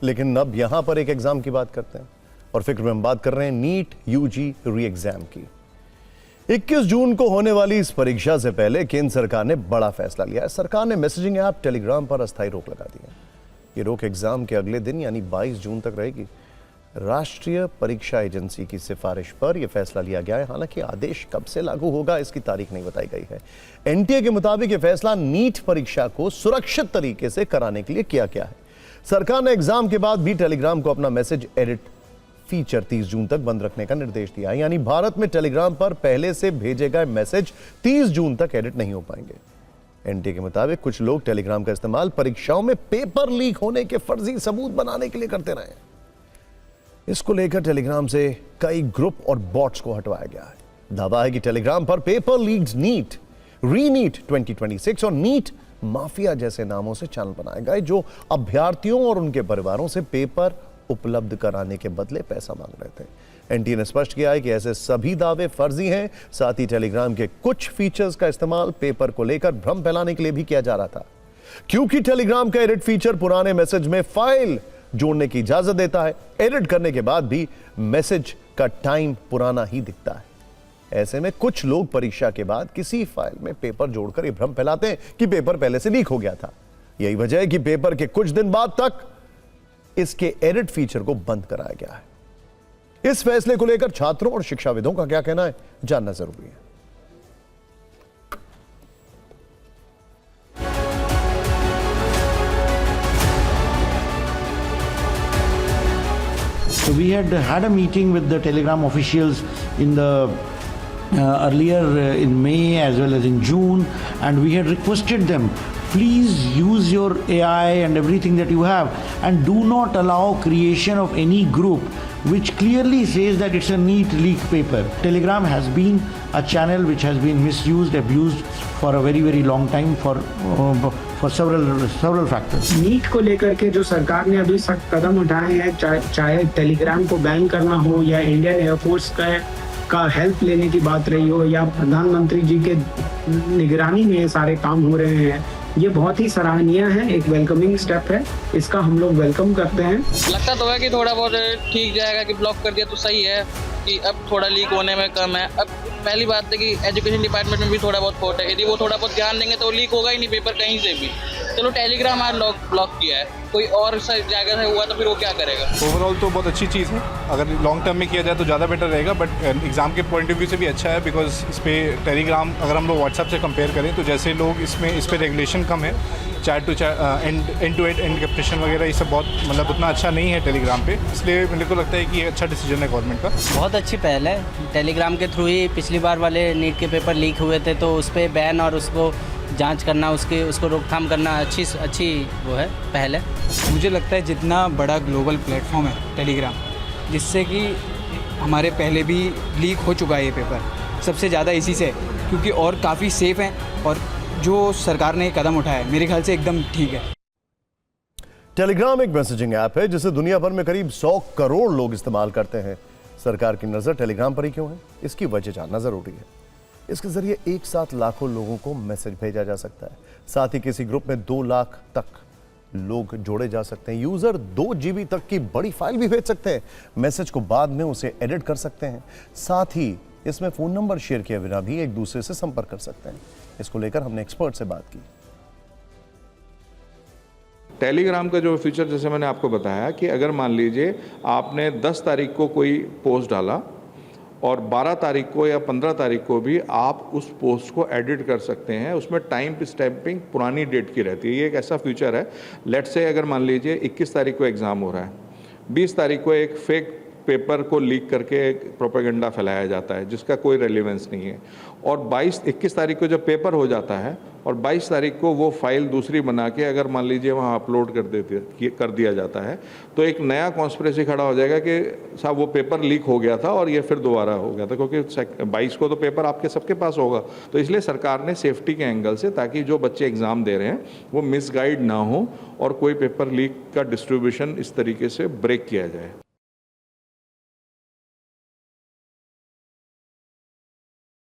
लेकिन अब यहां पर एक एग्जाम की बात करते हैं और फिक्र में हम बात कर रहे हैं नीट यूजी री एग्जाम की। 21 जून को होने वाली इस परीक्षा से पहले केंद्र सरकार ने बड़ा फैसला लिया है। सरकार ने मैसेजिंग ऐप टेलीग्राम पर अस्थायी रोक लगा दी है। ये रोक एग्जाम के अगले दिन यानी 22 जून तक रहेगी। राष्ट्रीय परीक्षा एजेंसी की सिफारिश पर यह फैसला लिया गया है। हालांकि आदेश कब से लागू होगा इसकी तारीख नहीं बताई गई है। एनटीए के मुताबिक यह फैसला नीट परीक्षा को सुरक्षित तरीके से कराने के लिए किया गया है। सरकार ने एग्जाम के बाद भी टेलीग्राम को अपना मैसेज एडिट फीचर 30 जून तक बंद रखने का निर्देश दिया है। यानी भारत में टेलीग्राम पर पहले से भेजे गए मैसेज 30 जून तक एडिट नहीं हो पाएंगे। एनटीए के मुताबिक कुछ लोग टेलीग्राम का इस्तेमाल परीक्षाओं में पेपर लीक होने के फर्जी सबूत बनाने के लिए करते रहे। इसको लेकर टेलीग्राम से कई ग्रुप और बॉट्स को हटवाया गया है। दावा है कि टेलीग्राम पर पेपर लीक्ड नीट, रीनीट 2026 और नीट माफिया जैसे नामों से चैनल बनाए गए जो अभ्यर्थियों और उनके परिवारों से पेपर उपलब्ध कराने के बदले पैसा मांग रहे थे। एनटीए ने स्पष्ट किया है कि ऐसे सभी दावे फर्जी हैं। साथ ही टेलीग्राम के कुछ फीचर्स का इस्तेमाल पेपर को लेकर भ्रम फैलाने के लिए भी किया जा रहा था। क्योंकि टेलीग्राम का एडिट फीचर पुराने मैसेज में फाइल जोड़ने की इजाजत देता है, एडिट करने के बाद भी मैसेज का टाइम पुराना ही दिखता है। ऐसे में कुछ लोग परीक्षा के बाद किसी फाइल में पेपर जोड़कर यह भ्रम फैलाते हैं कि पेपर पहले से लीक हो गया था। यही वजह है कि पेपर के कुछ दिन बाद तक इसके एडिट फीचर को बंद कराया गया है। इस फैसले को लेकर छात्रों और शिक्षाविदों का क्या कहना है, जानना जरूरी है। So we had a meeting with the Telegram officials in the earlier in May as well as in June, and we had requested them, please use your AI and everything that you have and do not allow creation of any group which clearly says that it's a NEET leak paper. Telegram has been a channel which has been misused, abused for a very, very long time for several factors. NEET को लेकर के जो सरकार ने अभी सख्त कदम उठाए हैं, चाहे टेलीग्राम को बैन करना हो या इंडियन एयरफोर्स का हेल्प लेने की बात रही हो या प्रधानमंत्री जी के निगरानी में सारे काम हो रहे हैं, ये बहुत ही सराहनीय है। एक वेलकमिंग स्टेप है, इसका हम लोग वेलकम करते हैं। लगता तो है कि थोड़ा बहुत ठीक जाएगा कि ब्लॉक कर दिया तो सही है कि अब थोड़ा लीक होने में कम है। अब पहली बात है कि एजुकेशन डिपार्टमेंट में भी थोड़ा बहुत खोट है। यदि वो थोड़ा बहुत ध्यान देंगे तो लीक होगा ही नहीं पेपर कहीं से भी। चलो टेलीग्राम आज ब्लॉक किया है, कोई और जगह से हुआ तो फिर वो क्या करेगा। ओवरऑल तो बहुत अच्छी चीज़ है। अगर लॉन्ग टर्म में किया जाए तो ज़्यादा बेटर रहेगा, बट एग्ज़ाम के पॉइंट ऑफ व्यू से भी अच्छा है। बिकॉज इस पर टेलीग्राम अगर हम लोग व्हाट्सएप से कंपेयर करें तो जैसे लोग इस पर रेगुलेशन कम है, chat to chat end to end encryption वगैरह ये सब बहुत मतलब उतना अच्छा नहीं है टेलीग्राम पे। इसलिए मेरे को लगता है कि ये अच्छा डिसीजन है गवर्नमेंट का। बहुत अच्छी पहल है। टेलीग्राम के थ्रू ही पिछली बार वाले नीट के पेपर लीक हुए थे तो उस पर बैन और उसको जांच करना, उसको रोकथाम करना अच्छी वो है, पहल है। मुझे लगता है जितना बड़ा ग्लोबल प्लेटफॉर्म है टेलीग्राम, जिससे कि हमारे पहले भी लीक हो चुका है ये पेपर, सबसे ज़्यादा इसी से, क्योंकि और काफ़ी सेफ़ हैं और जो सरकार ने कदम उठाया है मेरे ख्याल से एकदम ठीक है। टेलीग्राम एक मैसेजिंग ऐप है जिसे दुनिया भर में करीब 100 करोड़ लोग इस्तेमाल करते हैं। सरकार की नज़र टेलीग्राम पर ही क्यों है, इसकी वजह जानना जरूरी है। इसके जरिए एक साथ लाखों लोगों को मैसेज भेजा जा सकता है। साथ ही किसी ग्रुप में 2 लाख तक लोग जोड़े जा सकते हैं। यूजर 2 GB तक की बड़ी फाइल भी भेज सकते हैं। मैसेज को बाद में उसे एडिट कर सकते हैं। साथ ही इसमें फोन नंबर शेयर किए बिना भी एक दूसरे से संपर्क कर सकते हैं। इसको लेकर हमने एक्सपर्ट से बात की। टेलीग्राम का जो फीचर जैसे मैंने आपको बताया कि अगर मान लीजिए आपने 10 तारीख को कोई पोस्ट डाला और 12 तारीख को या 15 तारीख को भी आप उस पोस्ट को एडिट कर सकते हैं। उसमें टाइम स्टैंपिंग पुरानी डेट की रहती है। ये एक ऐसा फीचर है। लेट्स से अगर मान लीजिए 21 तारीख को एग्ज़ाम हो रहा है, 20 तारीख को एक फेक पेपर को लीक करके एक प्रोपेगेंडा फैलाया जाता है जिसका कोई रेलिवेंस नहीं है, और 21 तारीख को जब पेपर हो जाता है और 22 तारीख को वो फाइल दूसरी बना के अगर मान लीजिए वहाँ अपलोड कर दिया जाता है तो एक नया कॉन्स्पिरेसी खड़ा हो जाएगा कि साहब वो पेपर लीक हो गया था और ये फिर दोबारा हो गया था, क्योंकि 22 को तो पेपर आपके सबके पास होगा। तो इसलिए सरकार ने सेफ्टी के एंगल से, ताकि जो बच्चे एग्ज़ाम दे रहे हैं वो मिसगाइड ना हो और कोई पेपर लीक का डिस्ट्रीब्यूशन इस तरीके से ब्रेक किया जाए।